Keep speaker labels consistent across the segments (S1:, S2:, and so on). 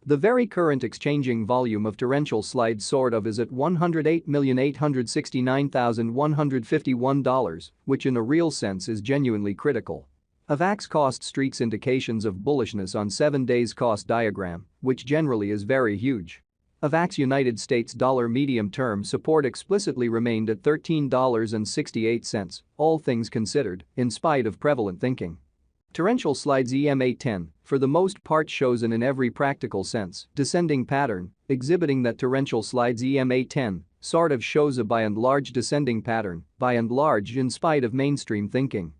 S1: The very current exchanging volume of torrential slide sort of is at $108,869,151, which in a real sense is genuinely critical. Avax cost streaks indications of bullishness on 7 days cost diagram, which generally is very huge. Avax United States dollar medium-term support explicitly remained at $13.68, all things considered, in spite of prevalent thinking. Torrential slides EMA10, for the most part, shows an in every practical sense descending pattern, exhibiting that torrential slides EMA10 sort of shows a by and large descending pattern, by and large in spite of mainstream thinking.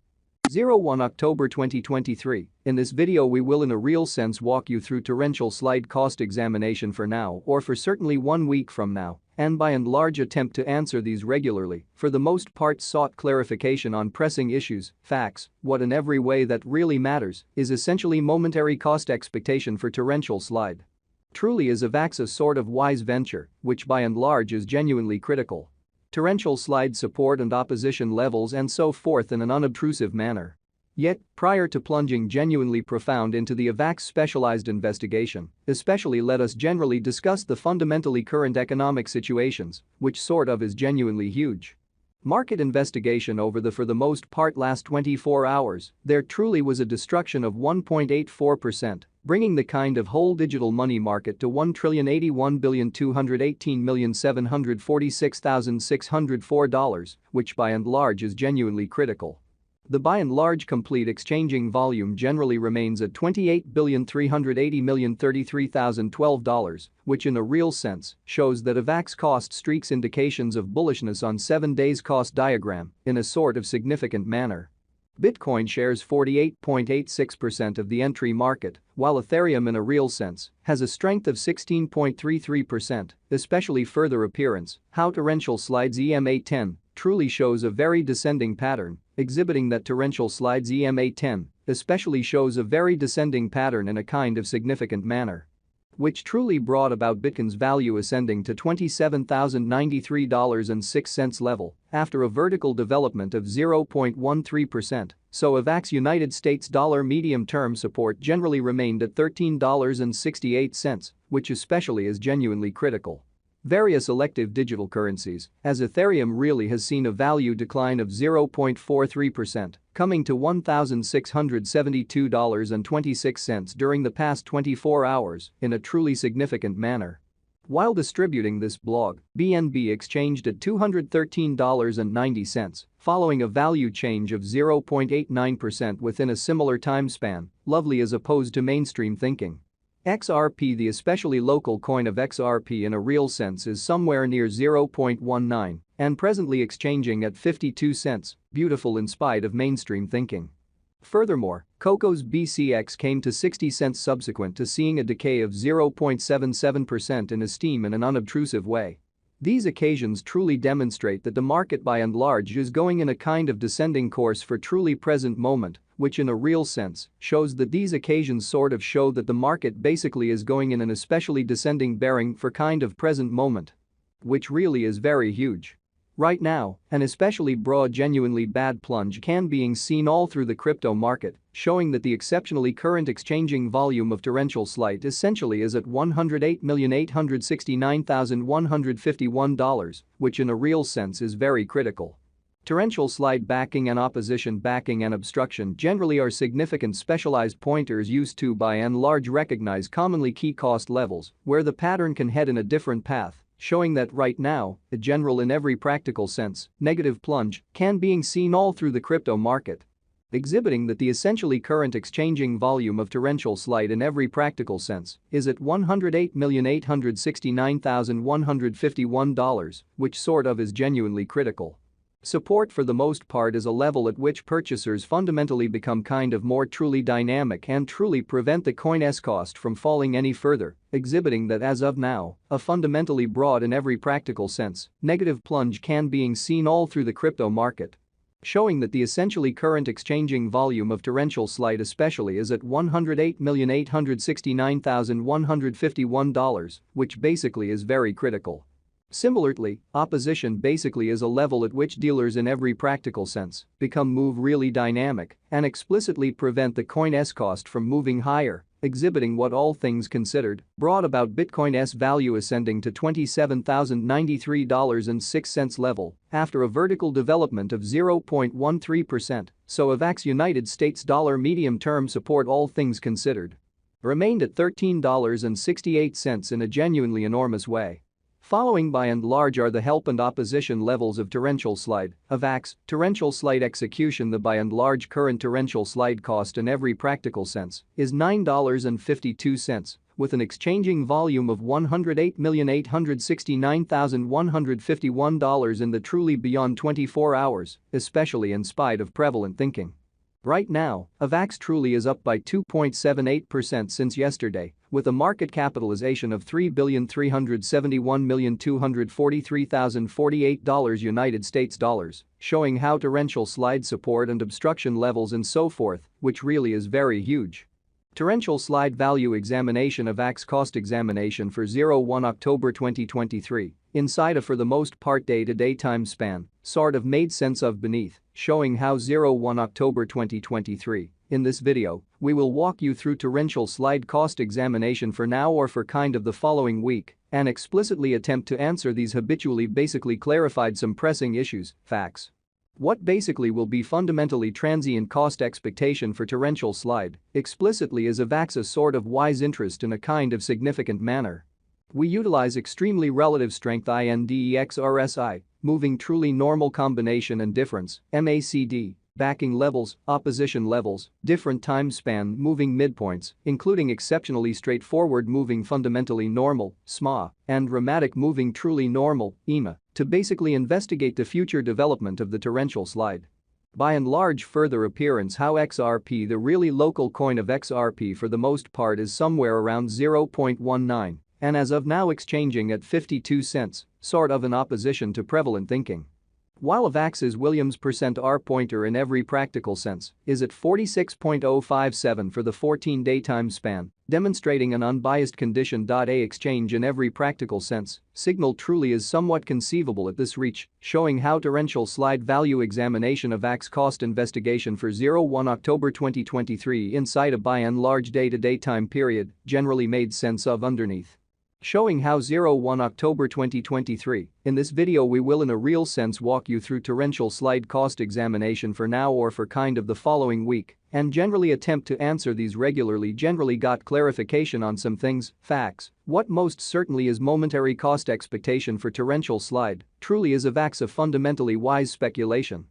S1: 01 October 2023, in this video we will in a real sense walk you through torrential slide cost examination for now or for certainly 1 week from now, and by and large attempt to answer these regularly, for the most part sought clarification on pressing issues, facts, what in every way that really matters is essentially momentary cost expectation for torrential slide. Truly is Avax a sort of wise venture, which by and large is genuinely critical. Torrential slide support and opposition levels and so forth in an unobtrusive manner. Yet, prior to plunging genuinely profound into the Avax specialized investigation, especially let us generally discuss the fundamentally current economic situations, which sort of is genuinely huge. Market investigation over the for the most part last 24 hours, there truly was a destruction of 1.84%, bringing the kind of whole digital money market to $1,081,218,746,604, which by and large is genuinely critical. The by and large complete exchanging volume generally remains at $28,380,033,012, which in a real sense shows that Avax cost streaks indications of bullishness on 7 days cost diagram in a sort of significant manner. Bitcoin shares 48.86% of the entry market, while Ethereum in a real sense has a strength of 16.33%, especially further appearance, how torrential slides EMA10 truly shows a very descending pattern, exhibiting that torrential slides EMA10 especially shows a very descending pattern in a kind of significant manner, which truly brought about Bitcoin's value ascending to $27,093.06 level after a vertical development of 0.13%, so Avax United States dollar medium-term support generally remained at $13.68, which especially is genuinely critical. Various elective digital currencies, as Ethereum really has seen a value decline of 0.43%, coming to $1,672.26 during the past 24 hours in a truly significant manner. While distributing this blog, BNB exchanged at $213.90, following a value change of 0.89% within a similar time span, lovely as opposed to mainstream thinking. XRP, the especially local coin of XRP in a real sense, is somewhere near 0.19 and presently exchanging at 52 cents, beautiful in spite of mainstream thinking. Furthermore, Coco's BCX came to 60 cents subsequent to seeing a decay of 0.77% in esteem in an unobtrusive way. These occasions truly demonstrate that the market by and large is going in a kind of descending course for truly present moment, which in a real sense shows that these occasions sort of show that the market basically is going in an especially descending bearing for kind of present moment, which really is very huge. Right now, an especially broad genuinely bad plunge can being seen all through the crypto market, showing that the exceptionally current exchanging volume of torrential slide essentially is at $108,869,151, which in a real sense is very critical. Torrential slide backing and opposition backing and obstruction generally are significant specialized pointers used to by and large recognize commonly key cost levels where the pattern can head in a different path, showing that right now, a general in every practical sense, negative plunge can being seen all through the crypto market, exhibiting that the essentially current exchanging volume of torrential slide in every practical sense is at $108,869,151, which sort of is genuinely critical. Support for the most part is a level at which purchasers fundamentally become kind of more truly dynamic and truly prevent the coin's cost from falling any further, exhibiting that as of now, a fundamentally broad in every practical sense, negative plunge can being seen all through the crypto market, showing that the essentially current exchanging volume of torrential slide especially is at $108,869,151, which basically is very critical. Similarly, opposition basically is a level at which dealers in every practical sense move really dynamic and explicitly prevent the coin's cost from moving higher, exhibiting what all things considered brought about Bitcoin's value ascending to $27,093.06 level after a vertical development of 0.13%, so Avax United States dollar medium-term support all things considered remained at $13.68 in a genuinely enormous way. Following by and large are the help and opposition levels of torrential slide, Avax, torrential slide execution. The by and large current torrential slide cost in every practical sense is $9.52, with an exchanging volume of $108,869,151 in the truly beyond 24 hours, especially in spite of prevalent thinking. Right now, Avax truly is up by 2.78% since yesterday, with a market capitalization of $3,371,243,048 United States dollars, showing how torrential slide support and obstruction levels and so forth, which really is very huge. Torrential slide value examination Avax cost examination for 01 October 2023, inside a for the most part day-to-day time span, sort of made sense of beneath, showing how 01 October 2023. In this video, we will walk you through torrential slide cost examination for now or for kind of the following week and explicitly attempt to answer these habitually basically clarified some pressing issues, facts. What basically will be fundamentally transient cost expectation for torrential slide explicitly is Avax's sort of wise interest in a kind of significant manner. We utilize extremely relative strength index RSI, moving truly normal combination and difference, MACD, backing levels, opposition levels, different time span moving midpoints, including exceptionally straightforward moving fundamentally normal, SMA, and dramatic moving truly normal, EMA, to basically investigate the future development of the torrential slide. By and large further appearance how XRP, the really local coin of XRP for the most part, is somewhere around 0.19 and as of now exchanging at 52 cents, sort of in opposition to prevalent thinking. While Avax's Williams %R pointer in every practical sense is at 46.057 for the 14-day time span, demonstrating an unbiased condition. A exchange in every practical sense, signal truly is somewhat conceivable at this reach, showing how torrential slide value examination Avax cost investigation for 01 October 2023 inside a by and large day-to-day time period generally made sense of underneath. Showing how 01 October 2023, in this video we will in a real sense walk you through torrential slide cost examination for now or for kind of the following week and generally attempt to answer these regularly generally got clarification on some things, facts, what most certainly is momentary cost expectation for torrential slide truly is Avax a fundamentally wise speculation.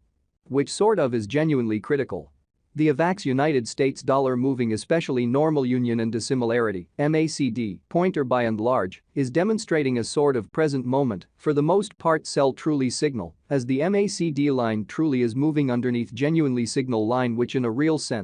S1: Which sort of is genuinely critical. The Avax United States dollar moving especially normal union and dissimilarity MACD pointer by and large is demonstrating a sort of present moment for the most part sell truly signal as the MACD line truly is moving underneath genuinely signal line which in a real sense